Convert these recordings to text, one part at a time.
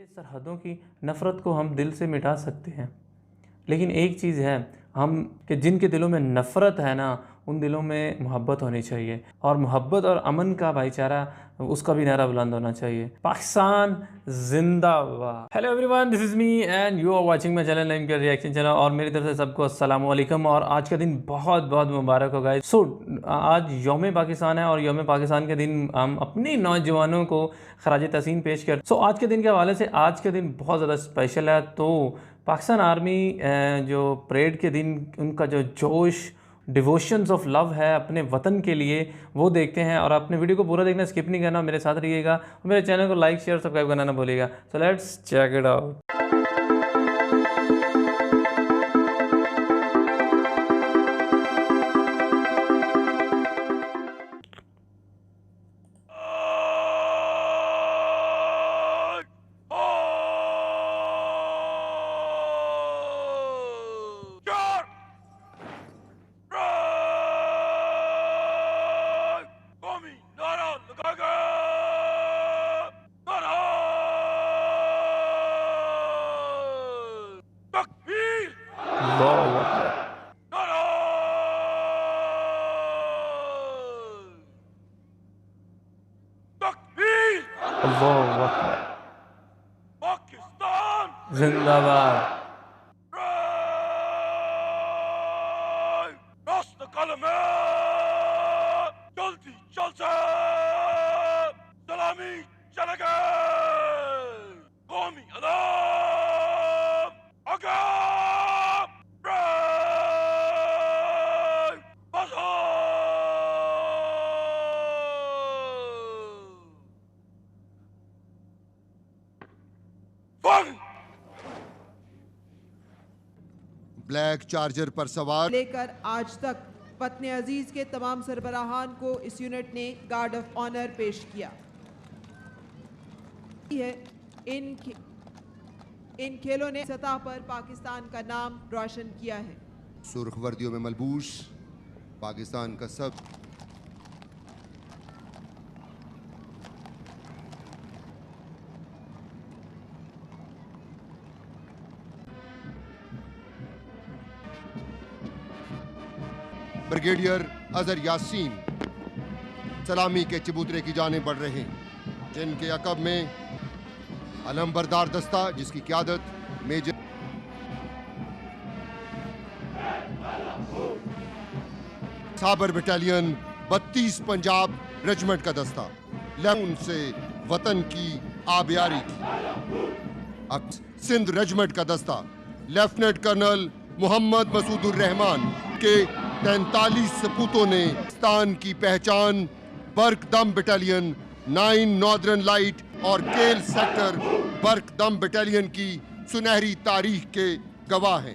ये सरहदों की नफ़रत को हम दिल से मिटा सकते हैं, लेकिन एक चीज़ है हम कि जिनके दिलों में नफ़रत है ना, उन दिलों में मोहब्बत होनी चाहिए और मोहब्बत और अमन का भाईचारा उसका भी नारा बुलंद होना चाहिए। पाकिस्तान जिंदाबाद। Hello everyone, this is me and you are watching my channel name के रिएक्शन चैनल और मेरी तरफ से सबको अस्सलाम वालेकुम। और आज का दिन बहुत बहुत मुबारक हो गाइस। आज यौम पाकिस्तान है और यौम पाकिस्तान के दिन हम अपने नौजवानों को खराज तहसीन पेश कर। आज के दिन के हवाले से आज के दिन बहुत ज़्यादा स्पेशल है। तो पाकिस्तान आर्मी जो परेड के दिन उनका जो जोश डिवोशंस ऑफ लव है अपने वतन के लिए, वो देखते हैं। और अपने वीडियो को पूरा देखना, स्किप नहीं करना, मेरे साथ रहिएगा और मेरे चैनल को लाइक शेयर सब्सक्राइब करना ना भूलिएगा। So let's check it out. अल्लाहू अकबर। पाकिस्तान जिंदाबाद। रास्त कलम है, जल्दी चल से सलामी चलेगा, कौमी अदब आगे ब्लैक चार्जर पर सवार लेकर आज तक वतन अजीज के तमाम सरबराहान को इस यूनिट ने गार्ड ऑफ ऑनर पेश किया है। इन खेलों ने सतह पर पाकिस्तान का नाम रोशन किया है। सुर्ख वर्दियों में मलबूस पाकिस्तान का सब ब्रिगेडियर अजहर यासीन सलामी के चबूतरे की जानिब बढ़ रहे हैं, जिनके अकब में अलमबरदार दस्ता जिसकी क़यादत मेजर साबर बटालियन 32 पंजाब रेजिमेंट का दस्ता से वतन की आबियारी की। सिंध रेजिमेंट का दस्ता लेफ्टिनेंट कर्नल मोहम्मद मसूदुर रहमान के 43 सपूतों ने पाकिस्तान की पहचान बर्क-दम बटालियन 9 नॉर्दर्न लाइट और केल सेक्टर बर्क-दम बटालियन की सुनहरी तारीख के गवाह हैं।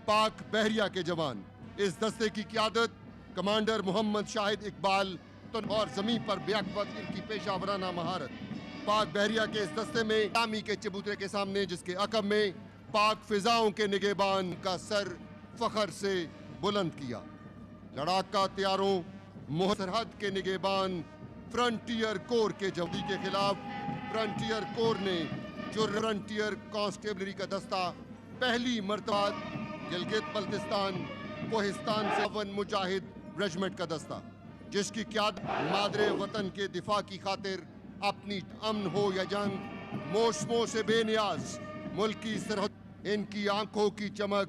पाक बहरिया के जवान इस दस्ते की क़यादत कमांडर मोहम्मद शाहिद इकबाल और जमीन पर बेअकबत इनकी पेशा वराना महारत पाक बहरिया के इस दस्ते में इस्लामी के चबूतरे के सामने, जिसके अकब में पाक फिजाओं के निगहबान का सर फखर से बुलंद किया। लड़ाका तैयारों सरहद के निगहबान फ्रंटियर कोर के जवाबी के खिलाफ फ्रंटियर कोर ने जो फ्रंटियर कांस्टेबलरी का दस्ता पहली मर्तबा गिलगित बल्तिस्तान कोहिस्तान से वन मुजाहिद रेजिमेंट का दस्ता, जिसकी क़यादत मादरे वतन के दिफा की खातिर अपनी अमन हो या जंग मौसमों से बेनियाज मुल्क की सरहद इनकी आंखों की चमक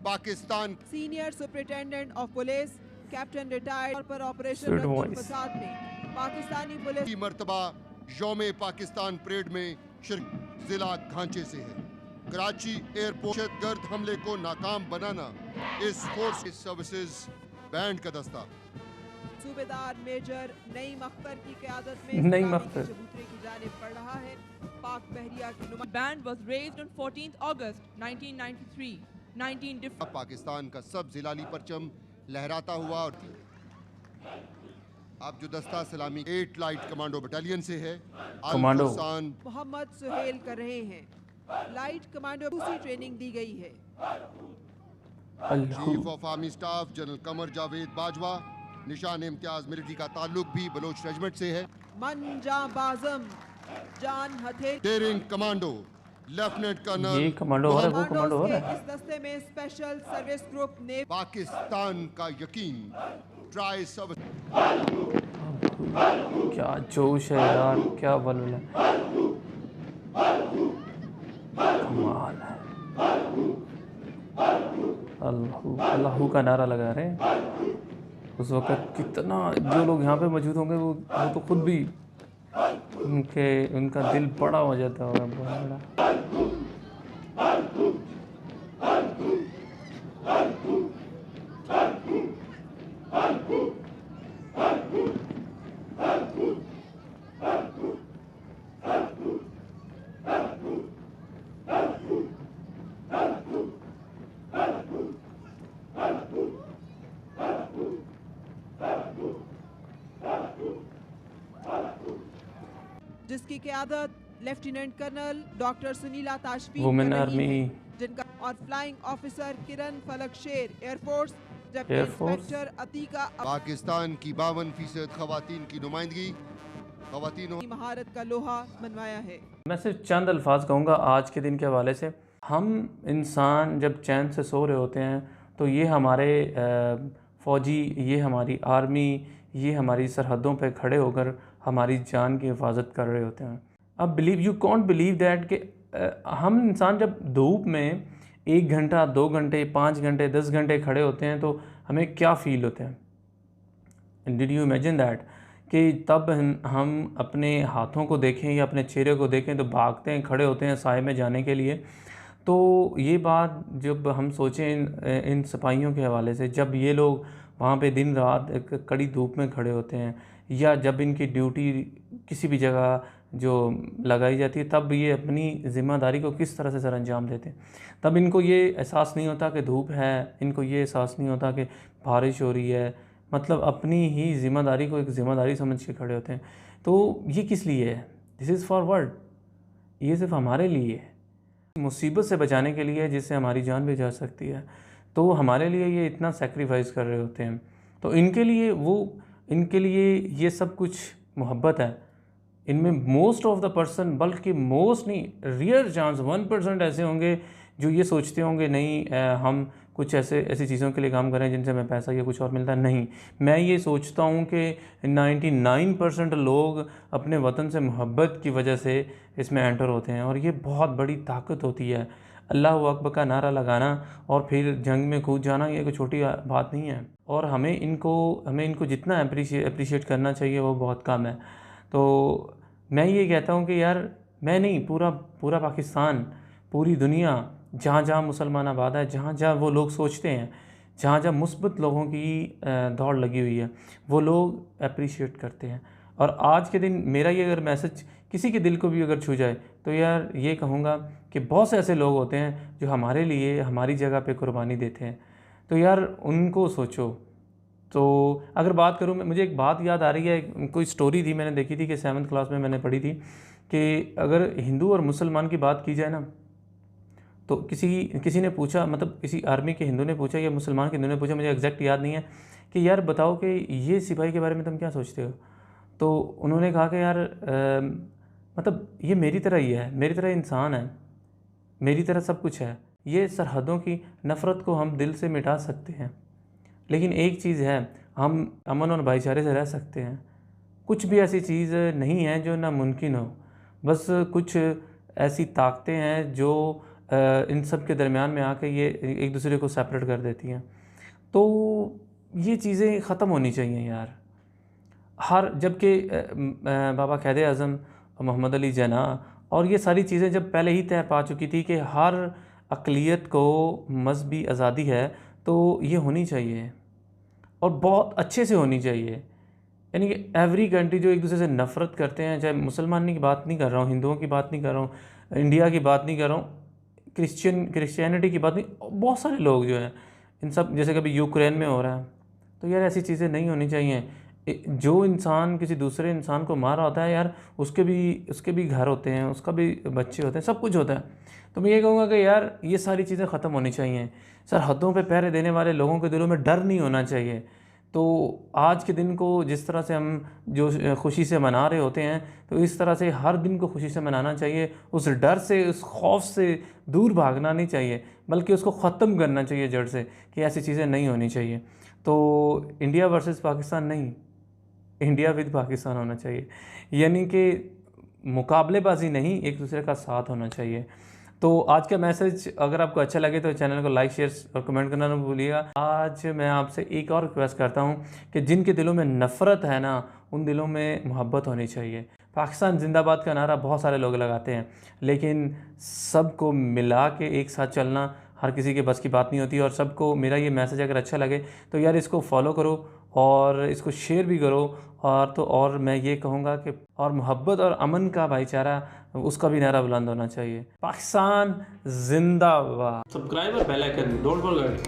Pakistan senior superintendent of police captain retired पर ऑपरेशन फसाद में पाकिस्तानी पुलिस की मर्तबा यौम पाकिस्तान परेड में जिला खांचे से है। कराची एयरपोर्ट गर्द हमले को नाकाम बनाना इस फोर्स सर्विसेज बैंड का दस्ता सूबेदार मेजर नईम अख्तर की क़यादत में नईम अख्तर चबूतरे की जानिब बढ़ रहा है। पाक बहरिया की band was raised on 14th August 1993. 19 different Pakistan का सब जिलाली परचम लहराता हुआ। और अब जो दस्ता सलामी 8 लाइट कमांडो बटालियन से है, कमांडो मोहम्मद सुहेल कर रहे हैं। लाइट कमांडो दूसरी ट्रेनिंग दी गई है। Chief of army staff general Qamar Javed Bajwa Nishan Imtiaz military का ताल्लुक भी बलोच रेजिमेंट से है। मंजा बाजम जान हथेली। डेयरिंग कमांडो लेफ्टिनेंट कर्नल ये कमांडो हो रहा है, वो कमांडो हो कमांडोज रहा के है। इस दस्ते में स्पेशल सर्विस ग्रुप ने पाकिस्तान का यकीन ट्राई सब क्या जोश है यार, क्या बलबल है, कमाल है। अल्लाहू अल्लाहू का नारा लगा रहे हैं। उस वक़्त कितना जो लोग यहाँ पे मौजूद होंगे वो तो खुद भी उनका दिल बड़ा हो जाता होगा, बहुत बड़ा। जिसकी क़यादत lieutenant colonel doctor Sunila Tashfi women कर रही आर्मी हैं, जिनका और फ्लाइंग ऑफिसर किरण फलक शेर एयरफोर्स, जबकि एयरफोर्स। इंस्पेक्टर अतीका पाकिस्तान की 52% खवातीन की नुमाइंदगी खवातीनों अपनी महारत का लोहा मनवाया है। मैं सिर्फ चंद अल्फाज कहूँगा आज के दिन के हवाले से। हम इंसान जब चैन से सो रहे होते हैं तो ये हमारे फ़ौजी, ये हमारी आर्मी, ये हमारी सरहदों पे खड़े होकर हमारी जान की हिफाजत कर रहे होते हैं। अब यू कॉन्ट बिलीव दैट कि हम इंसान जब धूप में 1 घंटा, 2 घंटे, 5 घंटे, 10 घंटे खड़े होते हैं तो हमें क्या फ़ील होते हैं। डिड यू इमेजिन दैट कि तब हम अपने हाथों को देखें या अपने चेहरे को देखें तो भागते हैं, खड़े होते हैं साए में जाने के लिए। तो ये बात जब हम सोचें इन सिपाहियों के हवाले से, जब ये लोग वहाँ पे दिन रात एक कड़ी धूप में खड़े होते हैं या जब इनकी ड्यूटी किसी भी जगह जो लगाई जाती है तब ये अपनी ज़िम्मेदारी को किस तरह से सर अंजाम देते हैं। तब इनको ये एहसास नहीं होता कि धूप है, इनको ये एहसास नहीं होता कि बारिश हो रही है, मतलब अपनी ही ज़िम्मेदारी को एक ज़िम्मेदारी समझ के खड़े होते हैं। तो ये किस लिए है? दिस इज़ फॉर वर्ल्ड, ये सिर्फ हमारे लिए है, मुसीबत से बचाने के लिए जिससे हमारी जान भी जा सकती है। तो हमारे लिए ये इतना सेक्रीफाइस कर रहे होते हैं। तो इनके लिए ये सब कुछ मोहब्बत है। इनमें मोस्ट ऑफ द पर्सन, बल्कि मोस्ट नहीं, रियर चांस 1% ऐसे होंगे जो ये सोचते होंगे नहीं हम कुछ ऐसी चीज़ों के लिए काम करें जिनसे हमें पैसा या कुछ और मिलता है। नहीं, मैं ये सोचता हूँ कि 99% लोग अपने वतन से मोहब्बत की वजह से इसमें एंटर होते हैं और ये बहुत बड़ी ताकत होती है। अल्लाह अकबर का नारा लगाना और फिर जंग में कूद जाना ये कोई छोटी बात नहीं है और हमें इनको जितना अप्रिशिएट करना चाहिए वो बहुत कम है। तो मैं ये कहता हूँ कि यार मैं नहीं, पूरा पाकिस्तान, पूरी दुनिया, जहाँ जहाँ मुसलमान आबाद है, जहाँ जहाँ वो लोग सोचते हैं, जहाँ जहाँ मुस्बत लोगों की दौड़ लगी हुई है, वो लोग अप्रिशिएट करते हैं। और आज के दिन मेरा ये अगर मैसेज किसी के दिल को भी अगर छू जाए तो यार ये कहूँगा कि बहुत से ऐसे लोग होते हैं जो हमारे लिए हमारी जगह पे कुर्बानी देते हैं, तो यार उनको सोचो। तो अगर बात करूँ, मुझे एक बात याद आ रही है, कोई स्टोरी थी मैंने देखी थी कि 7th क्लास में मैंने पढ़ी थी कि अगर हिंदू और मुसलमान की बात की जाए ना, तो किसी ने पूछा, मतलब किसी आर्मी के हिंदू ने पूछा या मुसलमान के हिंदू ने पूछा, मुझे एग्जैक्ट याद नहीं है, कि यार बताओ कि ये सिपाही के बारे में तुम क्या सोचते हो। तो उन्होंने कहा कि यार मतलब ये मेरी तरह ही है, मेरी तरह इंसान है, मेरी तरह सब कुछ है। ये सरहदों की नफ़रत को हम दिल से मिटा सकते हैं, लेकिन एक चीज़ है, हम अमन और भाईचारे से रह सकते हैं। कुछ भी ऐसी चीज़ नहीं है जो नामुमकिन हो, बस कुछ ऐसी ताकतें हैं जो इन सब के दरमियान में आके ये एक दूसरे को सेपरेट कर देती हैं। तो ये चीज़ें ख़त्म होनी चाहिए यार। जबकि बाबा क़ायद आज़म मोहम्मद अली जिन्ना और ये सारी चीज़ें जब पहले ही तय पा चुकी थी कि हर अक़लियत को मज़हबी आज़ादी है, तो ये होनी चाहिए और बहुत अच्छे से होनी चाहिए। यानी कि एवरी कंट्री जो एक दूसरे से नफ़रत करते हैं, चाहे मुसलमान की बात नहीं कर रहा हूँ, हिंदुओं की बात नहीं कर रहा हूँ, इंडिया की बात नहीं कर रहा हूँ, क्रिश्चियनिटी की बात नहीं, बहुत सारे लोग जो हैं इन सब, जैसे कभी यूक्रेन में हो रहा है, तो यार ऐसी चीज़ें नहीं होनी चाहिए। जो इंसान किसी दूसरे इंसान को मार रहा होता है यार, उसके भी घर होते हैं, उसका भी बच्चे होते हैं, सब कुछ होता है। तो मैं ये कहूँगा कि यार ये सारी चीज़ें ख़त्म होनी चाहिए। सरहदों पे पहरे देने वाले लोगों के दिलों में डर नहीं होना चाहिए। तो आज के दिन को जिस तरह से हम जो खुशी से मना रहे होते हैं, तो इस तरह से हर दिन को खुशी से मनाना चाहिए। उस डर से, उस खौफ से दूर भागना नहीं चाहिए, बल्कि उसको ख़त्म करना चाहिए जड़ से कि ऐसी चीज़ें नहीं होनी चाहिए। तो इंडिया वर्सेस पाकिस्तान नहीं, इंडिया विद पाकिस्तान होना चाहिए, यानी कि मुकाबलेबाजी नहीं, एक दूसरे का साथ होना चाहिए। तो आज का मैसेज अगर आपको अच्छा लगे तो चैनल को लाइक, शेयर और कमेंट करना ना भूलिएगा। आज मैं आपसे एक और रिक्वेस्ट करता हूँ कि जिनके दिलों में नफ़रत है ना, उन दिलों में मोहब्बत होनी चाहिए। पाकिस्तान जिंदाबाद का नारा बहुत सारे लोग लगाते हैं, लेकिन सबको मिला के एक साथ चलना हर किसी के बस की बात नहीं होती। और सबको मेरा ये मैसेज अगर अच्छा लगे तो यार इसको फॉलो करो और इसको शेयर भी करो। और मैं ये कहूँगा कि और मोहब्बत और अमन का भाईचारा, उसका भी नारा बुलंद होना चाहिए। पाकिस्तान जिंदाबाद। सब्सक्राइब और बेल आइकन डोंट फॉरगेट।